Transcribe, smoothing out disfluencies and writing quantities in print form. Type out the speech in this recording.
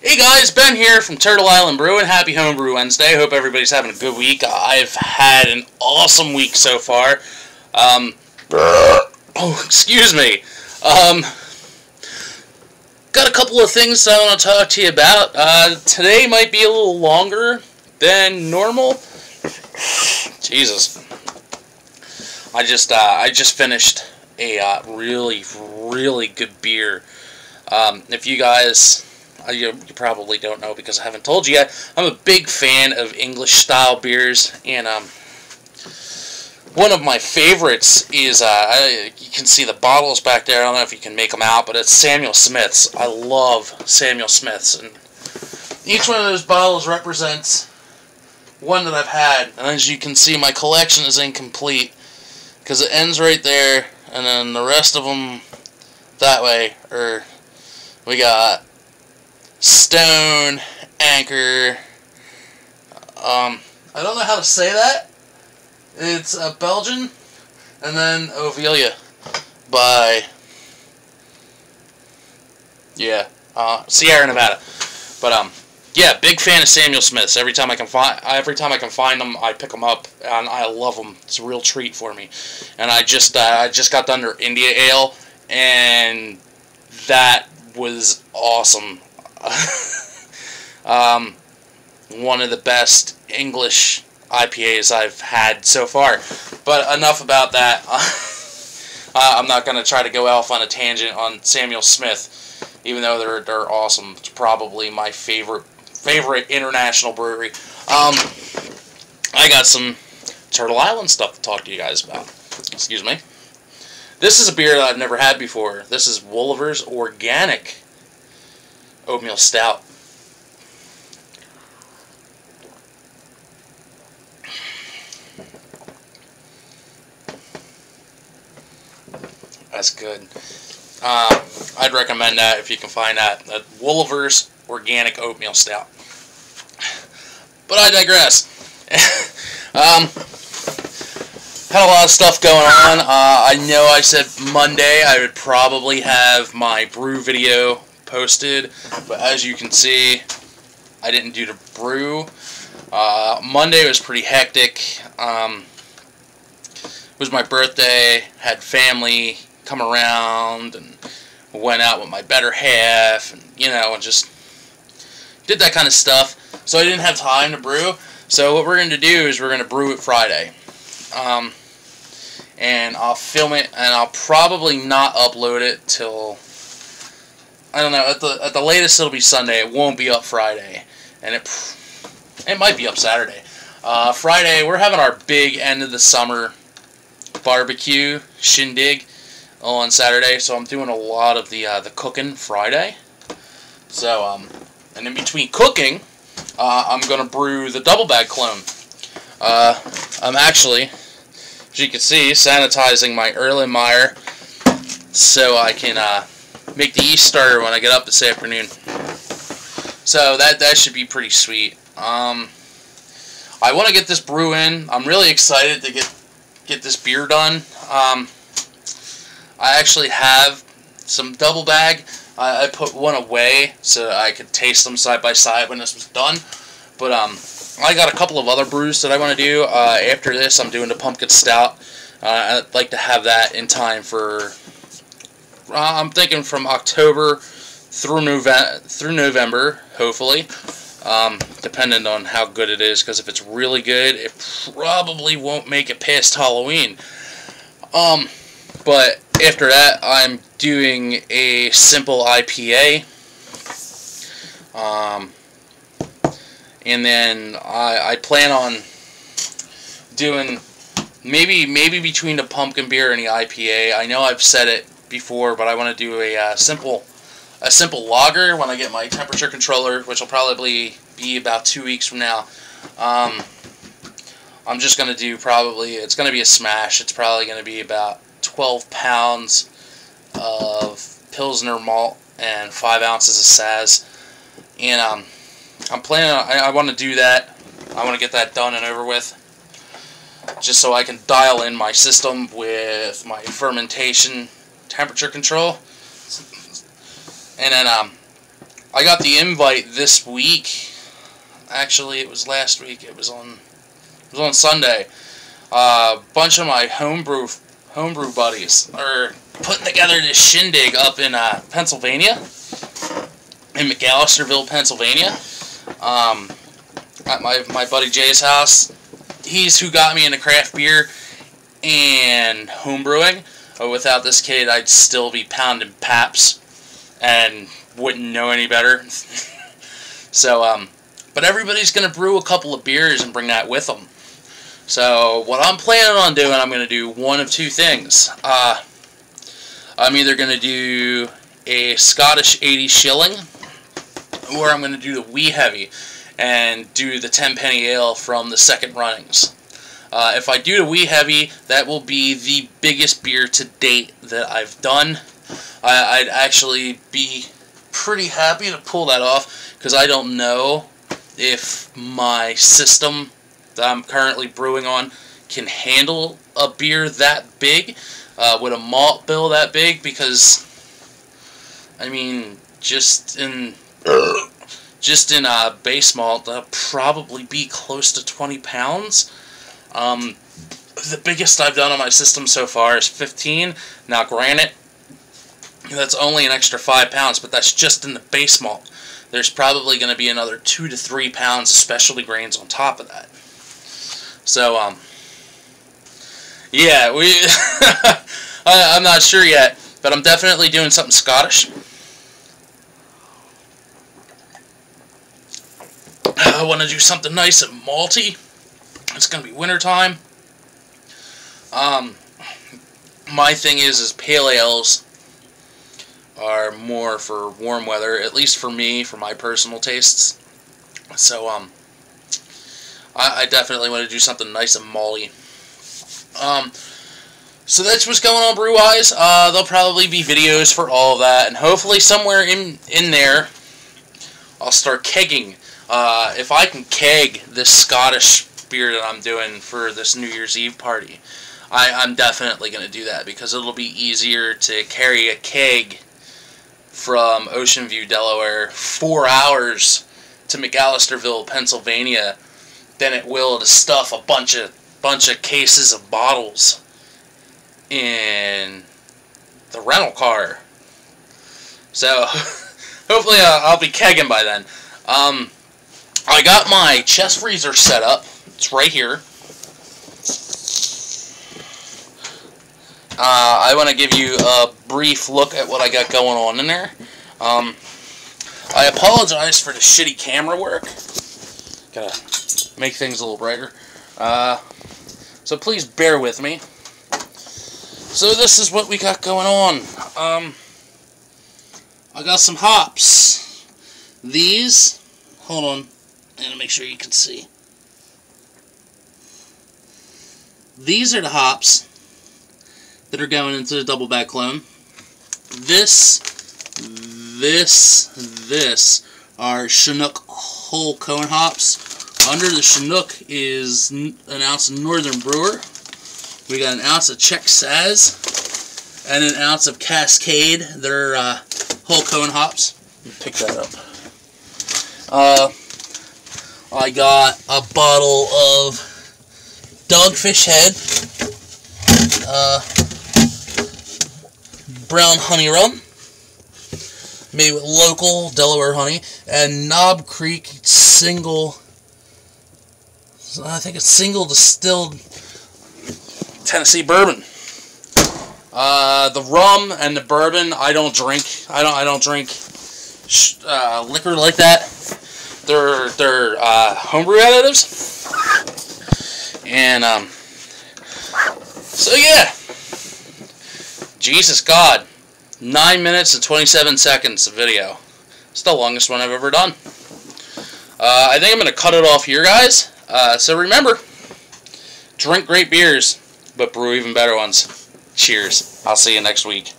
Hey guys, Ben here from Turtle Island Brewing. Happy Homebrew Wednesday. Hope everybody's having a good week. I've had an awesome week so far. Excuse me. Got a couple of things I want to talk to you about. Today might be a little longer than normal. Jesus. I just finished a really good beer. If you guys... You probably don't know because I haven't told you yet. I'm a big fan of English-style beers, and one of my favorites is, you can see the bottles back there. I don't know if you can make them out, but it's Samuel Smith's. I love Samuel Smith's, and each one of those bottles represents one that I've had. And as you can see, my collection is incomplete because it ends right there, and then the rest of them that way. We got Stone, Anchor, I don't know how to say that. It's Belgian, and then Ovelia by, Sierra Nevada. But yeah, big fan of Samuel Smith's. Every time I can find them, I pick them up, and I love them. It's a real treat for me. And I just got done their India Ale, and that was awesome. One of the best English IPAs I've had so far. But enough about that. I'm not going to try to go off on a tangent on Samuel Smith, even though they're awesome. It's probably my favorite international brewery. I got some Turtle Island stuff to talk to you guys about. Excuse me. This is a beer that I've never had before. This is Wolliver's Organic Oatmeal Stout. That's good. I'd recommend that if you can find that. Wolliver's Organic Oatmeal Stout. But I digress. Had a lot of stuff going on. I know I said Monday I would probably have my brew video posted, but as you can see, I didn't do the brew. Monday was pretty hectic. It was my birthday, had family come around, and went out with my better half, and and just did that kind of stuff. So I didn't have time to brew. So what we're going to do is we're going to brew it Friday. And I'll film it, and I'll probably not upload it till, I don't know, at the latest it'll be Sunday. It won't be up Friday, and it might be up Saturday. Friday, we're having our big end of the summer barbecue shindig on Saturday, so I'm doing a lot of the cooking Friday. So and in between cooking, I'm gonna brew the double bag clone. I'm actually, as you can see, sanitizing my Erlenmeyer so I can make the yeast starter when I get up this afternoon. So that should be pretty sweet. I want to get this brew in. I'm really excited to get this beer done. I actually have some double bag. I put one away so I could taste them side by side when this was done. But I got a couple of other brews that I want to do. After this, I'm doing the pumpkin stout. I'd like to have that in time for, I'm thinking from October through November, hopefully, depending on how good it is, because if it's really good, it probably won't make it past Halloween. But after that, I'm doing a simple IPA, and then I plan on doing maybe between the pumpkin beer and the IPA. I know I've said it before, but I want to do a simple lager when I get my temperature controller, which will probably be about 2 weeks from now. I'm just going to do it's going to be a smash. It's probably going to be about 12 pounds of Pilsner malt and 5 ounces of Saz. And I'm planning on, I want to do that. I want to get that done and over with, just so I can dial in my system with my fermentation temperature control. And then I got the invite this week. Actually, it was last week. It was on Sunday. A bunch of my homebrew buddies are putting together this shindig up in Pennsylvania, in McAllisterville, Pennsylvania. At my buddy Jay's house. He's who got me into craft beer and homebrewing. Without this kid, I'd still be pounding Paps and wouldn't know any better. So, but everybody's going to brew a couple of beers and bring that with them. So, what I'm planning on doing, I'm going to do one of two things. I'm either going to do a Scottish 80 shilling, or I'm going to do the wee heavy and do the 10-penny ale from the second runnings. If I do the wee heavy, that will be the biggest beer to date that I've done. I'd actually be pretty happy to pull that off, because I don't know if my system that I'm currently brewing on can handle a beer that big, with a malt bill that big, because, I mean, just in base malt, that'll probably be close to 20 pounds. The biggest I've done on my system so far is 15. Now, granted, that's only an extra 5 pounds, but that's just in the base malt. There's probably going to be another 2 to 3 pounds of specialty grains on top of that. So, yeah, I'm not sure yet, but I'm definitely doing something Scottish. I want to do something nice and malty. It's going to be wintertime. My thing is pale ales are more for warm weather, at least for me, for my personal tastes. So, I definitely want to do something nice and malty. So that's what's going on brew-wise. There'll probably be videos for all of that, and hopefully somewhere in there, I'll start kegging. If I can keg this Scottish beer that I'm doing for this New Year's Eve party, I'm definitely going to do that, because it'll be easier to carry a keg from Ocean View, Delaware, 4 hours to McAllisterville, Pennsylvania, than it will to stuff a bunch of cases of bottles in the rental car. So hopefully I'll be kegging by then. I got my chest freezer set up. It's right here. I want to give you a brief look at what I got going on in there. I apologize for the shitty camera work. Gotta make things a little brighter. So please bear with me. So this is what we got going on. I got some hops. These, hold on, and make sure you can see. These are the hops that are going into the double back clone. This are Chinook whole cone hops. Under the Chinook is an ounce of Northern Brewer. We got an ounce of Czech Saz and an ounce of Cascade. They're whole cone hops. Let me pick that up. I got a bottle of Dogfish Head brown honey rum, made with local Delaware honey, and Knob Creek single, I think it's single distilled Tennessee bourbon. The rum and the bourbon, I don't drink. I don't drink liquor like that. They're homebrew additives. And so yeah. Jesus God. 9 minutes and 27 seconds of video. It's the longest one I've ever done. I think I'm going to cut it off here, guys. So remember, drink great beers, but brew even better ones. Cheers. I'll see you next week.